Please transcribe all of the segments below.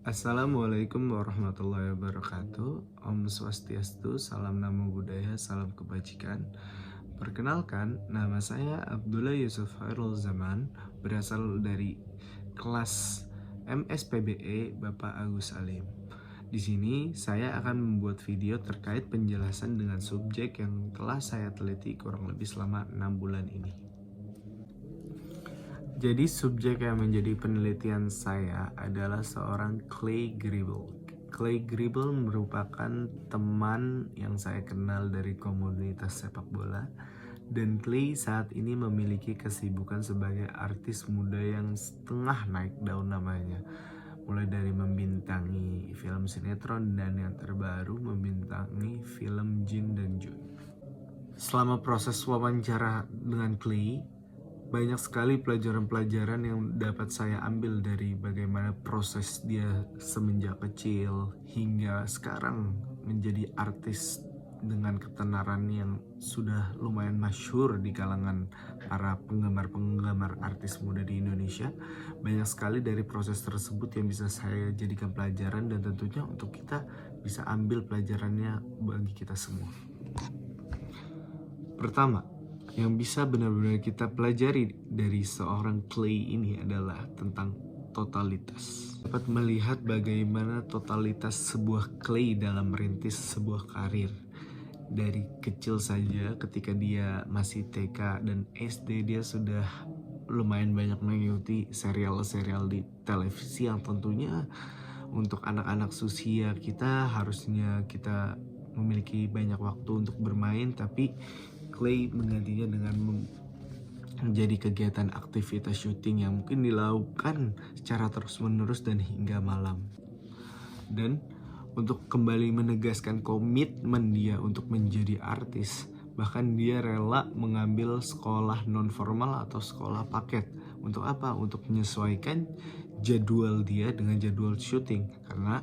Assalamualaikum warahmatullahi wabarakatuh. Om Swastiastu, salam namo buddhaya, salam kebajikan. Perkenalkan, nama saya Abdullah Yusuf Hairul Zaman, berasal dari kelas MSPBE Bapak Agus Salim. Di sini saya akan membuat video terkait penjelasan dengan subjek yang telah saya teliti kurang lebih selama 6 bulan ini. Jadi subjek yang menjadi penelitian saya adalah seorang Clay Gribble. Clay Gribble merupakan teman yang saya kenal dari komunitas sepak bola. Dan Clay saat ini memiliki kesibukan sebagai artis muda yang setengah naik daun namanya. Mulai dari membintangi film sinetron dan yang terbaru membintangi film Jin dan Jun. Selama proses wawancara dengan Clay, banyak sekali pelajaran-pelajaran yang dapat saya ambil dari bagaimana proses dia semenjak kecil hingga sekarang menjadi artis dengan ketenaran yang sudah lumayan masyhur di kalangan para penggemar-penggemar artis muda di Indonesia. Banyak sekali dari proses tersebut yang bisa saya jadikan pelajaran dan tentunya untuk kita bisa ambil pelajarannya bagi kita semua. Pertama, yang bisa benar-benar kita pelajari dari seorang Clay ini adalah tentang totalitas. Dapat melihat bagaimana totalitas sebuah Clay dalam merintis sebuah karir. Dari kecil saja ketika dia masih TK dan SD dia sudah lumayan banyak mengikuti serial-serial di televisi yang tentunya untuk anak-anak usia kita harusnya kita memiliki banyak waktu untuk bermain, tapi Clay menggantinya dengan menjadi kegiatan aktivitas syuting yang mungkin dilakukan secara terus-menerus dan hingga malam. Dan untuk kembali menegaskan komitmen dia untuk menjadi artis, bahkan dia rela mengambil sekolah non-formal atau sekolah paket. Untuk apa? Untuk menyesuaikan jadwal dia dengan jadwal syuting. Karena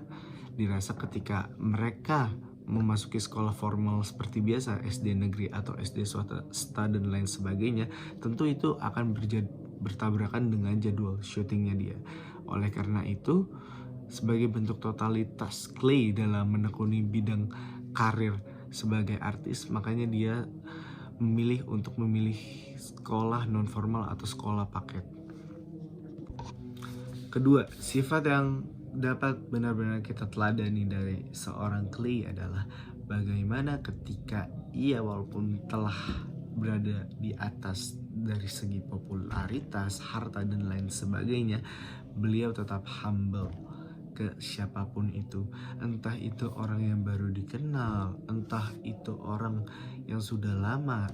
dirasa ketika mereka memasuki sekolah formal seperti biasa, SD negeri atau SD swasta dan lain sebagainya, tentu itu akan bertabrakan dengan jadwal syutingnya dia. Oleh karena itu, sebagai bentuk totalitas Clay dalam menekuni bidang karir sebagai artis, makanya dia memilih untuk memilih sekolah non formal atau sekolah paket. Kedua, sifat yang dapat benar-benar kita teladani dari seorang Clay adalah bagaimana ketika ia walaupun telah berada di atas dari segi popularitas, harta dan lain sebagainya, beliau tetap humble ke siapapun itu. Entah itu orang yang baru dikenal, entah itu orang yang sudah lama.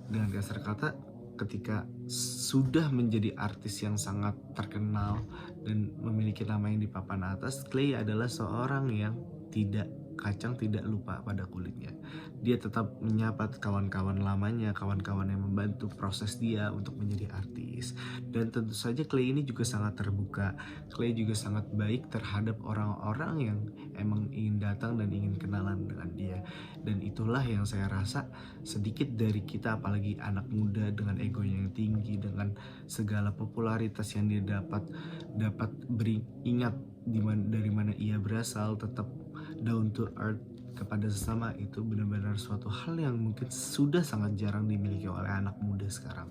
Dengan kasar kata, ketika sudah menjadi artis yang sangat terkenal dan memiliki nama yang di papan atas, Clay adalah seorang yang tidak kacang tidak lupa pada kulitnya. Dia tetap menyapa kawan-kawan lamanya, kawan-kawan yang membantu proses dia untuk menjadi artis. Dan tentu saja Clay ini juga sangat terbuka. Clay juga sangat baik terhadap orang-orang yang emang ingin datang dan ingin kenalan dengan dia. Dan itulah yang saya rasa sedikit dari kita, apalagi anak muda dengan egonya yang tinggi, dengan segala popularitas yang dia dapat beri ingat dari mana ia berasal, tetap down to earth kepada sesama, itu benar-benar suatu hal yang mungkin sudah sangat jarang dimiliki oleh anak muda sekarang.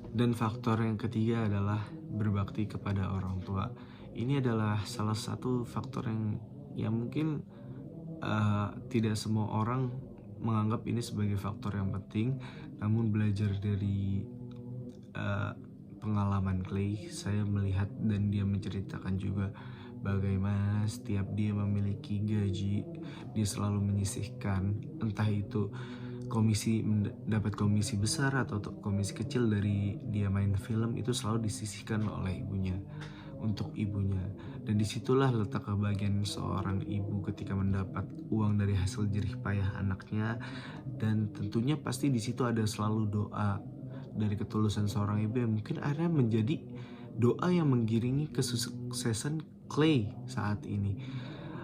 Dan faktor yang ketiga adalah berbakti kepada orang tua. Ini adalah salah satu faktor yang mungkin tidak semua orang menganggap ini sebagai faktor yang penting, namun belajar dari pengalaman Clay, saya melihat dan dia menceritakan juga bagaimana setiap dia memiliki gaji, dia selalu menyisihkan, entah itu dapat komisi besar atau komisi kecil dari dia main film, itu selalu disisihkan oleh ibunya untuk ibunya. Dan disitulah letak kebahagiaan seorang ibu ketika mendapat uang dari hasil jerih payah anaknya. Dan tentunya pasti di situ ada selalu doa dari ketulusan seorang ibu yang mungkin akhirnya menjadi doa yang menggiringi kesuksesan Clay saat ini.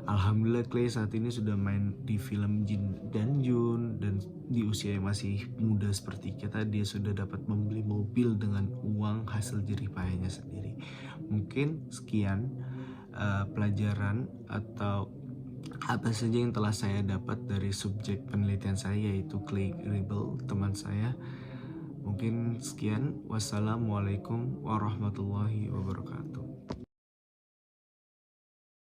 Alhamdulillah Clay saat ini sudah main di film Jin dan Jun, dan di usia yang masih muda seperti kita, dia sudah dapat membeli mobil dengan uang hasil jerih payahnya sendiri. Mungkin sekian pelajaran atau apa saja yang telah saya dapat dari subjek penelitian saya, yaitu Clay Gribble, teman saya. Mungkin sekian. Wassalamualaikum warahmatullahi wabarakatuh.